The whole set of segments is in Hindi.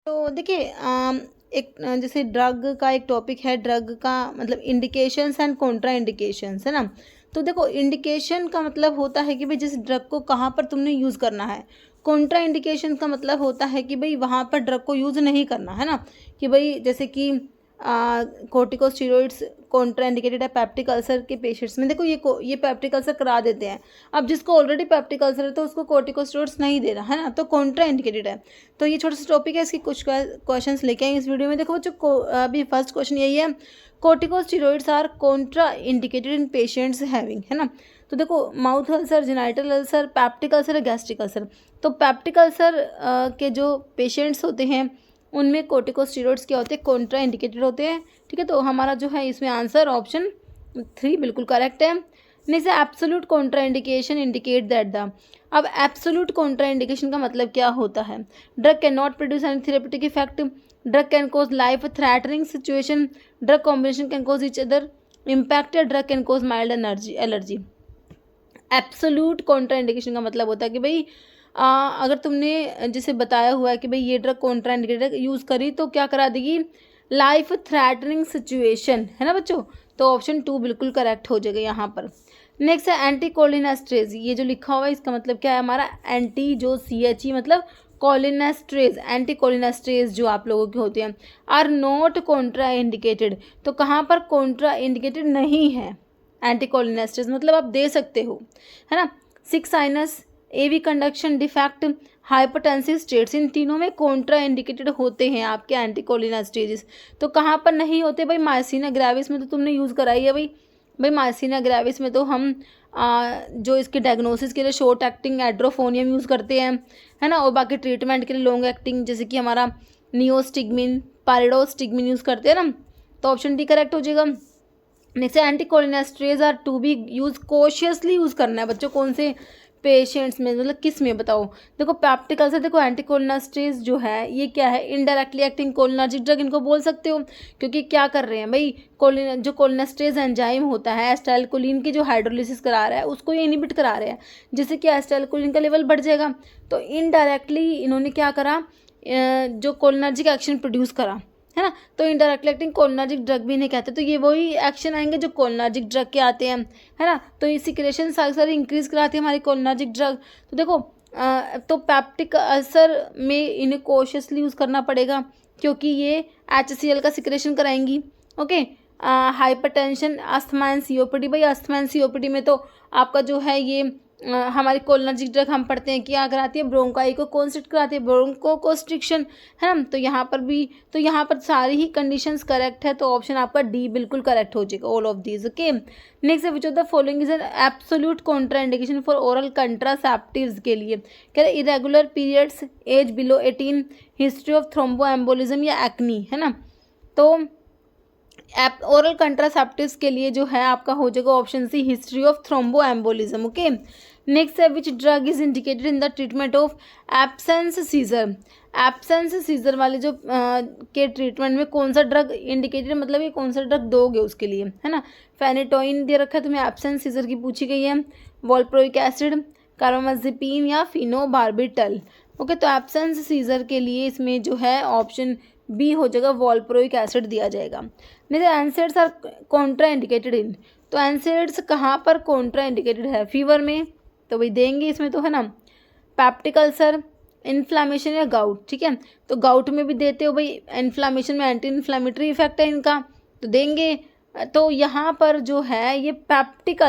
तो देखिए एक जैसे ड्रग का एक टॉपिक है, ड्रग का मतलब इंडिकेशंस एंड कॉन्ट्रा इंडिकेशंस, है ना। तो देखो, इंडिकेशन का मतलब होता है कि भाई जिस ड्रग को कहाँ पर तुमने यूज़ करना है। कॉन्ट्रा इंडिकेशन का मतलब होता है कि भाई वहाँ पर ड्रग को यूज़ नहीं करना, है ना। कि भाई जैसे कि कोर्टिकोस्टेरॉइड्स कॉन्ट्रा इंडिकेटेड है पेप्टिक अल्सर के पेशेंट्स में। देखो ये पेप्टिक अल्सर करा देते हैं। अब जिसको ऑलरेडी पेप्टिक अल्सर है तो उसको कोर्टिकोस्टेरॉइड्स नहीं देना, है ना, तो कॉन्ट्रा इंडिकेटेड है। तो ये छोटा सा टॉपिक है, इसकी कुछ क्वेश्चंस लेके आए इस वीडियो में। देखो बच्चों, अभी फर्स्ट क्वेश्चन यही है, corticosteroids are Contra indicated in patients having, है ना। तो देखो, mouth ulcer, genital ulcer, peptic ulcer, gastric ulcer. तो पेप्टिक अल्सर के जो पेशेंट्स होते हैं उनमें कोर्टिकोस्टेरॉइड्स क्या होते हैं, कॉन्ट्रा इंडिकेटेड होते हैं। ठीक है, तो हमारा जो है इसमें आंसर ऑप्शन 3 बिल्कुल करेक्ट है। नेक्स्ट है absolute contra indication indicate that the. अब एब्सोल्यूट कॉन्ट्रा इंडिकेशन का मतलब क्या होता है? Drug can not produce any therapeutic effect, drug can cause life threatening situation, drug combination can cause each other impact, drug can cause mild allergy. Absolute contra indication का मतलब होता है कि भाई अगर तुमने जैसे बताया हुआ है कि भाई ये ड्रग कॉन्ट्रा इंडिकेटेड यूज़ करी तो क्या करा देगी, लाइफ थ्रेटनिंग सिचुएशन, है ना बच्चों। तो ऑप्शन 2 बिल्कुल करेक्ट हो जाएगा यहाँ पर। नेक्स्ट है एंटीकोलिनेस्ट्रेज। ये जो लिखा हुआ है इसका मतलब क्या है हमारा, एंटी जो CHE मतलब कोलिनेस्ट्रेज, एंटीकोलिनेस्ट्रेज जो आप लोगों के होते हैं आर नॉट कॉन्ट्रा इंडिकेटेड। तो कहाँ पर कॉन्ट्रा इंडिकेटेड नहीं है एंटीकोलिनेस्ट्रेज, मतलब आप दे सकते हो, है ना। Sick sinus, AV conduction defect, hypertensive states, इन तीनों में कॉन्ट्रा इंडिकेटेड होते हैं आपके एंटीकोलिनेस्ट्रेजेस। तो कहाँ पर नहीं होते भाई, मायसीना ग्रेविस में तो तुमने यूज़ कराई है भाई मायसीना ग्रेविस में तो हम जो इसके डायग्नोसिस के लिए शॉर्ट एक्टिंग एड्रोफोनियम यूज़ करते हैं, है ना। और बाकी ट्रीटमेंट के लिए लॉन्ग एक्टिंग जैसे कि हमारा नियोस्टिग्मिन, पारिडोस्टिग्मिन यूज़ करते हैं ना। तो ऑप्शन डी करेक्ट हो जाएगा। Next anticholinesterase are to be use cautiously use करना है बच्चों, कौन से पेशेंट्स में, मतलब किस में बताओ। देखो प्रैक्टिकल अल्सर, देखो एंटीकोलिनेस्ट्रेज जो है ये क्या है, इनडायरेक्टली एक्टिंग कोलिनर्जिक ड्रग इनको बोल सकते हो, क्योंकि क्या कर रहे हैं भाई, जो कोलिनेस्ट्रेज एंजाइम होता है एसिटाइलकोलिन की जो हाइड्रोलिसिस करा रहा है उसको ये इनहिबिट करा रहे हैं, जिससे कि एसिटाइलकोलिन का लेवल बढ़ जाएगा। तो इनडायरेक्टली इन्होंने क्या करा, जो कोलिनर्जिक एक्शन प्रोड्यूस करा, है ना। तो इनडायरेक्टली एक्टिंग कोलिनर्जिक ड्रग भी नहीं कहते, तो ये वही एक्शन आएंगे जो कोलिनर्जिक ड्रग के आते हैं, है ना। तो ये सिक्रेशन सारी इंक्रीज कराती है हमारी कोलिनर्जिक ड्रग। तो देखो तो पेप्टिक अल्सर में इन्हें कॉशियसली यूज़ करना पड़ेगा क्योंकि ये HCl का सिक्रेशन कराएंगी। Okay, hypertension, asthma and COPD। भाई अस्थमा एंड COPD में तो आपका जो है ये हमारी कोलिनर्जिक ड्रग हम पढ़ते हैं क्या कराती है, ब्रोंकाई को कॉन्स्ट्रिक्ट कराती है, ब्रोंको कोस्ट्रिक्शन, है ना। तो यहाँ पर भी, तो यहाँ पर सारी ही कंडीशंस करेक्ट है, तो ऑप्शन आपका डी बिल्कुल करेक्ट हो जाएगा, all of these. Okay, next है which of the following is an absolute contra indication for oral contraceptives के लिए, कह रहे irregular periods, age below 18, history of thrombo embolism या एक्नी, है ना। तो ओरल कंट्रासेप्टिव्स के लिए जो है आपका हो जाएगा option C, history of thrombo embolism. Okay, next है which drug is indicated in the treatment of absence seizure. Absence seizure वाले जो के ट्रीटमेंट में कौन सा ड्रग इंडिकेटेड, मतलब ये कौन सा ड्रग दोगे उसके लिए, है ना। फेनेटोइन दे रखा है तुम्हें, एब्सेंस सीजर की पूछी गई है, वॉल्प्रोइक एसिड, कार्बामाजेपिन या फिनोबार्बिटल। ओके, तो एब्सेंस सीजर के लिए इसमें जो है ऑप्शन बी हो जाएगा, वॉल्प्रोइक एसिड दिया जाएगा। नहीं, NSAIDs are Contra indicated in. तो एनसेड्स कहाँ पर कॉन्ट्रा इंडिकेटेड है, फीवर में तो वही देंगे इसमें तो, है ना। पेप्टिक अल्सर, इन्फ्लामेशन या गाउट, ठीक है, तो गाउट में भी देते हो भाई, इन्फ्लामेशन में एंटी इन्फ्लामेटरी इफेक्ट है इनका तो देंगे। तो यहाँ पर जो है ये पेप्टिक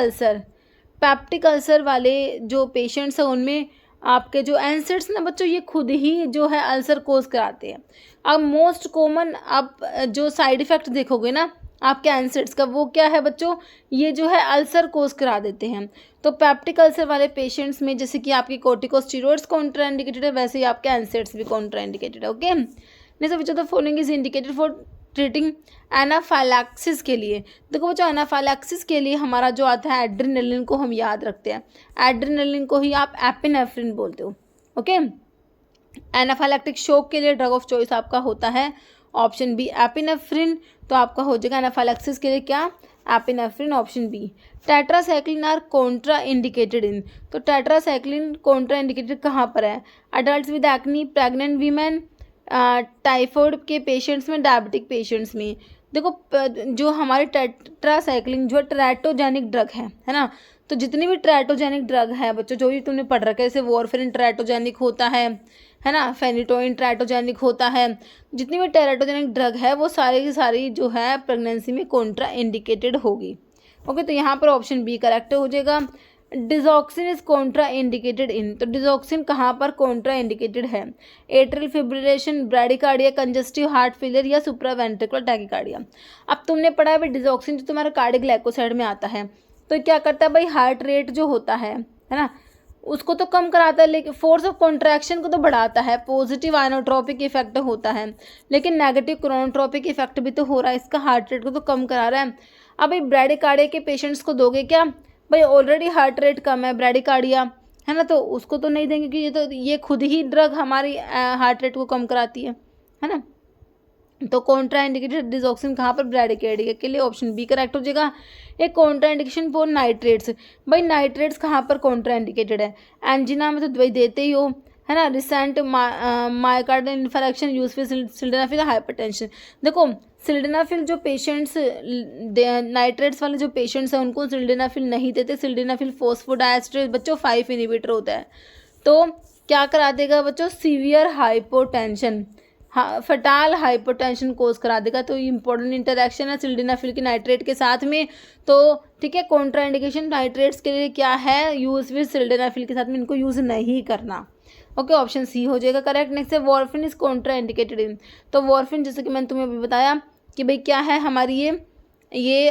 अल्सर वाले जो पेशेंट्स हैं उनमें आपके जो एनसेड्स ना बच्चों ये खुद ही जो है अल्सर कोज कराते हैं। अब मोस्ट कॉमन आप जो साइड इफ़ेक्ट देखोगे ना आपके एनसेड्स का, वो क्या है बच्चों, ये जो है अल्सर कोज करा देते हैं। तो पेप्टिक अल्सर वाले पेशेंट्स में जैसे कि आपकी कोर्टिकोस्टेरॉइड्स कॉन्ट्रा इंडिकेटेड है, वैसे ही आपके एनसेड्स भी कॉन्ट्रा इंडिकेटेड है। Okay, next which of the following is indicated for treating anaphylaxis के लिए। देखो बच्चों, एनाफाइलैक्सिस के लिए हमारा जो आता है एड्रेनलिन को हम याद रखते हैं, एड्रेनलिन को ही आप एपिनेफ्रिन बोलते हो। ओके, एनाफाइलैक्टिक शॉक के लिए ड्रग ऑफ चॉइस आपका होता है ऑप्शन बी, एपिनेफ्रिन। तो आपका हो जाएगा एनाफाइलैक्सिस के लिए क्या, epinephrine, option B. Tetracycline are Contra indicated in. तो टेट्रासाइक्लिन कॉन्ट्रा इंडिकेटेड कहाँ पर है, adult with acne, pregnant women, typhoid के पेशेंट्स में, डायबिटिक पेशेंट्स में। देखो जो हमारे टेट्रासाइक्लिन जो ट्रैटोजेनिक ड्रग है ना, तो जितनी भी ट्रैटोजेनिक ड्रग है बच्चों, जो भी तुमने पढ़ रखा है, जैसे वॉरफेरिन ट्रैटोजेनिक होता है ना, फेनिटोइन ट्रैटोजेनिक होता है, जितनी भी ट्रैटोजेनिक ड्रग है वो सारी की सारी जो है प्रेगनेंसी में कॉन्ट्रा इंडिकेटेड होगी। ओके, तो यहाँ पर ऑप्शन बी करेक्ट हो जाएगा। Digoxin is contra indicated in, तो डिजॉक्सिन कहाँ पर कॉन्ट्रा इंडिकेटेड है? Atrial fibrillation, bradycardia, congestive heart failure या सुप्रावेंट्रिकुलर टैकिकार्डिया। अब तुमने पढ़ा है भाई डिजॉक्सिन जो तुम्हारा कार्डियोग्लाइकोसाइड में आता है, तो क्या करता है भाई, हार्ट रेट जो होता है ना, उसको तो कम कराता है, लेकिन फोर्स ऑफ कॉन्ट्रैक्शन को तो बढ़ाता है, पॉजिटिव आइनोट्रोपिक इफेक्ट होता है, लेकिन नेगेटिव क्रोनोट्रोपिक इफेक्ट भी तो हो रहा है, इसका हार्ट रेट को तो कम करा रहा है। अब भाई ब्रैडिकार्डिया के पेशेंट्स को दोगे क्या? भाई ऑलरेडी हार्ट रेट कम है ब्रैडिकार्डिया, है ना, तो उसको तो नहीं देंगे, क्योंकि ये खुद ही ड्रग हमारी हार्ट रेट को कम कराती है ना। तो कॉन्ट्रा इंडिकेटेड डिजॉक्सिन कहाँ पर? ब्रैडिकार्डिया के लिए ऑप्शन बी करेक्ट हो जाएगा। एक कॉन्ट्रा इंडिकेशन फॉर नाइट्रेट्स, भाई नाइट्रेट्स कहाँ पर कॉन्ट्रा इंडिकेटेड है? एंजिना में तो दवाई देते ही हो, है ना, रिसेंट मायोकार्डियल इन्फार्क्शन, यूज फिर सिल्डेनाफिल, हाइपरटेंशन। देखो सिल्डेनाफिल जो पेशेंट्स नाइट्रेट्स वाले जो पेशेंट्स हैं उनको सिल्डेनाफिल नहीं देते, सिल्डेनाफिल फॉस्फोडाइएस्टर बच्चों 5 इनहिबिटर होता है, तो क्या करा देगा बच्चों? सीवियर हाइपोटेंशन, फटाल हाइपोटेंशन कोज करा देगा। तो इंपॉर्टेंट इंटरेक्शन है सिल्डेनाफिल के नाइट्रेट के साथ में, तो ठीक है, कॉन्ट्रा इंडिकेशन नाइट्रेट्स के लिए क्या है? यूज विद सिल्डेनाफिल के साथ में इनको यूज नहीं करना। ओके, ऑप्शन सी हो जाएगा करेक्ट। नेक्स्ट है वॉरफिन इज कॉन्ट्रा इंडिकेटेड इन, तो वॉरफिन जैसे कि मैंने तुम्हें अभी बताया कि भाई क्या है हमारी ये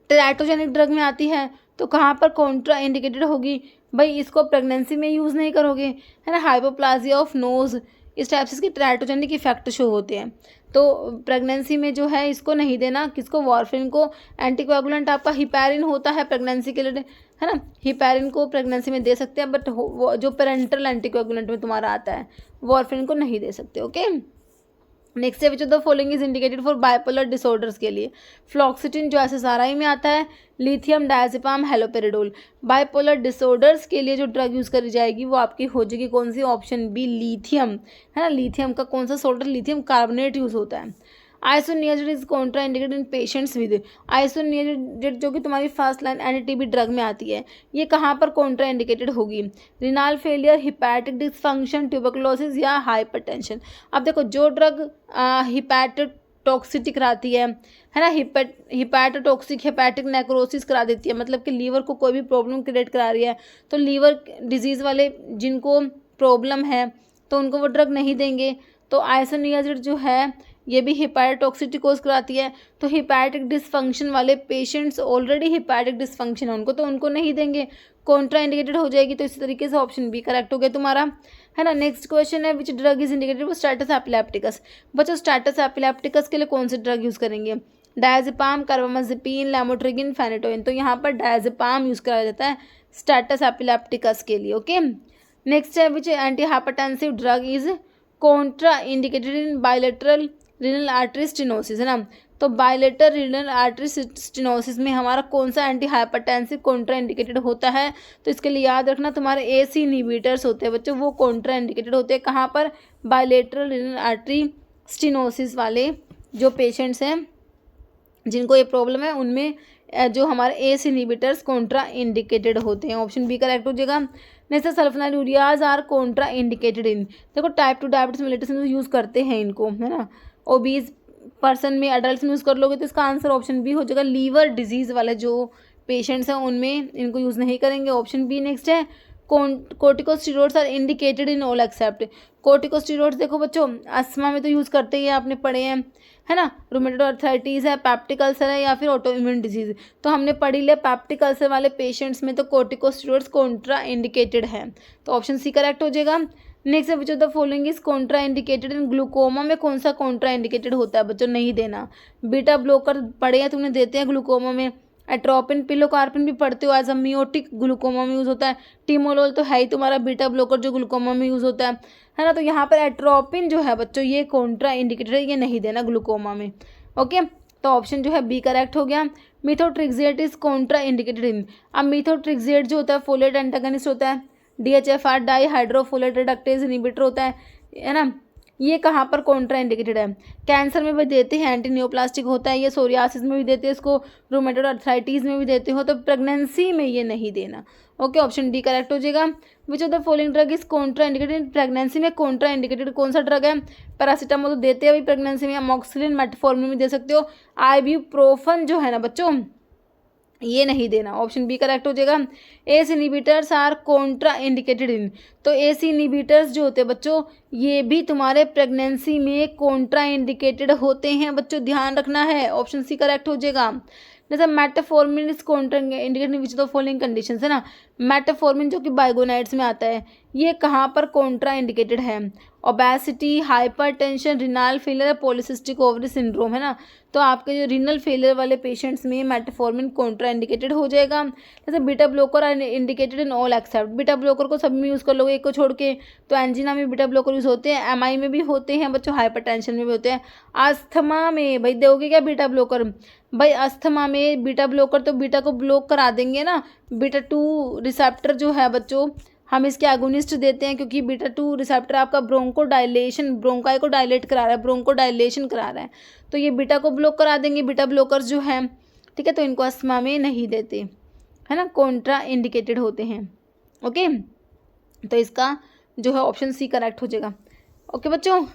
टेराटोजेनिक ड्रग में आती है, तो कहाँ पर कॉन्ट्रा इंडिकेटेड होगी? भाई इसको प्रेगनेंसी में यूज़ नहीं करोगे, है ना, हाइपोप्लाजिया ऑफ नोज, इस टाइप से इसके टेराटोजेनिक इफेक्ट शो होते हैं, तो प्रेगनेंसी में जो है इसको नहीं देना। किसको? वॉरफिन को। एंटीकोएगुलेंट आपका हिपैरिन होता है प्रेगनेंसी के लिए, है ना, हिपैरिन को प्रेगनेंसी में दे सकते हैं, बट जो पेरेंटल एंटीकोएगुलेंट में तुम्हारा आता है वॉरफिन को नहीं दे सकते। ओके, नेक्स्ट है which of the following is indicated for bipolar disorders के लिए? फ्लॉक्सिटिन जो SSRI में आता है, lithium diazepam, haloperidol. Bipolar disorders के लिए जो ड्रग यूज़ करी जाएगी वो आपकी हो जाएगी कौन सी? ऑप्शन बी लिथियम, है ना। लिथियम का कौन सा सोल्ट? लिथियम कार्बोनेट यूज़ होता है। Isoniazid is contra indicated in patients with, isoniazid जो कि तुम्हारी फर्स्ट लाइन एंटी-TB ड्रग में आती है, ये कहाँ पर कॉन्ट्रा इंडिकेटेड होगी? रिनाल फेलियर, हिपैटिक डिसफंक्शन, ट्यूबरकुलोसिस या हाइपरटेंशन। अब देखो जो ड्रग हिपैटोटॉक्सिटी कराती है ना, हिपैटोटॉक्सिक हिपैटिक नेक्रोसिस करा देती है, मतलब कि लीवर को कोई भी प्रॉब्लम क्रिएट करा रही है, तो लीवर डिजीज़ वाले जिनको प्रॉब्लम है तो उनको वो ड्रग नहीं देंगे। तो आइसोनियाजिड जो है ये भी हिपैटोटॉक्सिटी कोज कराती है, तो हिपैटिक डिसफंक्शन वाले पेशेंट्स ऑलरेडी हिपैटिक डिसफंक्शन है उनको, तो उनको नहीं देंगे, कॉन्ट्रा इंडिकेटेड हो जाएगी। तो इसी तरीके से ऑप्शन बी करेक्ट हो गया तुम्हारा, है ना। नेक्स्ट क्वेश्चन है which drug is indicated for status epilepticus. बच्चों स्टेटस एपिलेप्टिकस के लिए कौन से ड्रग यूज़ करेंगे? Diazepam, carbamazepine, lamotrigine, phenytoin. तो यहाँ पर डायजेपाम यूज़ करा जाता है स्टेटस एपिलेप्टिकस के लिए। ओके, नेक्स्ट है which anti hypertensive drug is contra indicated in bilateral renal artery stenosis, है ना। तो बायलेटरल रीनल आर्टरी स्टेनोसिस में हमारा कौन सा एंटी हाइपरटेंसिव कॉन्ट्रा इंडिकेटेड होता है? तो इसके लिए याद रखना तुम्हारे AC इनहिबिटर्स होते हैं बच्चों, वो कॉन्ट्रा इंडिकेटेड होते हैं कहाँ पर? बायलेटरल रीनल आर्टरी स्टेनोसिस वाले जो पेशेंट्स हैं जिनको ये प्रॉब्लम है उनमें जो हमारे AC इनहिबिटर्स कॉन्ट्रा इंडिकेटेड होते हैं। ऑप्शन बी करेक्ट हो जाएगा। Next sulfonylureas are Contra indicated in, देखो टाइप 2 डायबिटीज मिलेटस में यूज़ करते हैं इनको, है ना। ओबीज पर्सन में, अडल्ट में यूज़ कर लोगे तो इसका आंसर ऑप्शन बी हो जाएगा। लीवर डिजीज़ वाले जो पेशेंट्स हैं उनमें इनको यूज़ नहीं करेंगे, ऑप्शन बी। नेक्स्ट है corticosteroids are indicated in all except. Corticosteroids देखो बच्चों अस्थमा में तो यूज़ करते ही आपने पढ़े हैं, है ना, रूमेटॉइड आर्थराइटिस है, पेप्टिक अल्सर है या फिर ऑटो इम्यून डिजीज़, तो हमने पढ़ी लिया पेप्टिक अल्सर वाले पेशेंट्स में तो कोर्टिकोस्टेरॉइड्स कॉन्ट्रा इंडिकेटेड है, तो ऑप्शन सी करेक्ट हो जाएगा। नेक्स्ट है which of the following is contra indicated in glaucoma में कौन सा कॉन्ट्रा इंडिकेटेड होता है बच्चों? नहीं देना। बीटा ब्लॉकर पढ़े हैं तुमने, देते हैं ग्लूकोमा में। एट्रोपिन, पिलोकार्पिन भी पढ़ते हो, एज अ मियोटिक ग्लूकोमा में यूज़ होता है। टिमोलोल तो है ही तुम्हारा बीटा ब्लॉकर जो ग्लूकोमा में यूज़ होता है ना। तो यहाँ पर एट्रोपिन जो है बच्चों ये कॉन्ट्रा इंडिकेटेड है, ये नहीं देना ग्लूकोमा में। ओके, तो ऑप्शन जो है बी करेक्ट हो गया। Methotrexate is contra indicated in, अब मिथोट्रिक्सेट जो होता है फोलेट एंटागनिस्ट होता है, DHFR डाई हाइड्रोफोलेट रिडक्टेज इनहिबिटर होता है ना। ये कहाँ पर कॉन्ट्रा इंडिकेटेड है? कैंसर में भी देते हैं, एंटी न्यूप्लास्टिक होता है ये, सोरियासिस में भी देते हैं इसको, रूमेटोइड अर्थराइटिस में भी देते हो, तो प्रेगनेंसी में ये नहीं देना। ओके, ऑप्शन डी करेक्ट हो जाएगा। विच of the following drug is contra indicated? Pregnancy में कॉन्ट्रा इंडिकेटेड कौन सा ड्रग है? पैरासीटामोल तो देते हैं अभी प्रेगनेंसी में, अमॉक्सिलिन मेटफॉर्मिन में दे सकते हो, आइब्यूप्रोफन जो है ना बच्चों ये नहीं देना। ऑप्शन बी करेक्ट हो जाएगा। ACE inhibitors are Contra indicated in, तो एस इनिबिटर्स जो होते हैं बच्चों ये भी तुम्हारे प्रेगनेंसी में कॉन्ट्रा इंडिकेटेड होते हैं बच्चों, ध्यान रखना है। ऑप्शन सी करेक्ट हो जाएगा। जैसे metformin is contra indicated which the following condition है ना, मेटाफॉर्मिन जो कि बाइगोनाइड्स में आता है ये कहाँ पर कॉन्ट्रा इंडिकेटेड है? Obesity, hypertension, renal failure, polycystic ovary syndrome है ना, तो आपके जो रिनल फेलियर वाले पेशेंट्स में मेटाफॉर्मिन कॉन्ट्रा इंडिकेटेड हो जाएगा। जैसे beta blocker are indicated in all except, beta blocker को सब में यूज़ कर लोगे एक को छोड़ के, तो एंजिना में बीटा ब्लॉकर यूज़ होते हैं, एमआई में भी होते हैं बच्चों, हाइपरटेंशन में भी होते हैं। अस्थमा में भाई दोगे क्या बीटा ब्लॉकर? भाई अस्थमा में बीटा ब्लॉकर तो बीटा को ब्लॉक करा देंगे ना, बीटा 2 रिसेप्टर जो है बच्चों हम इसके एगोनिस्ट देते हैं, क्योंकि बीटा 2 रिसेप्टर आपका ब्रोंको डायलेशन, ब्रोंकाई को डायलेट करा रहा है, ब्रोंको डायलेशन करा रहा है, तो ये बीटा को ब्लॉक करा देंगे बीटा ब्लॉकर्स जो हैं, ठीक है, तो इनको अस्थमा में नहीं देते है ना, कॉन्ट्रा इंडिकेटेड होते हैं। ओके, तो इसका जो है ऑप्शन सी करेक्ट हो जाएगा। ओके बच्चों।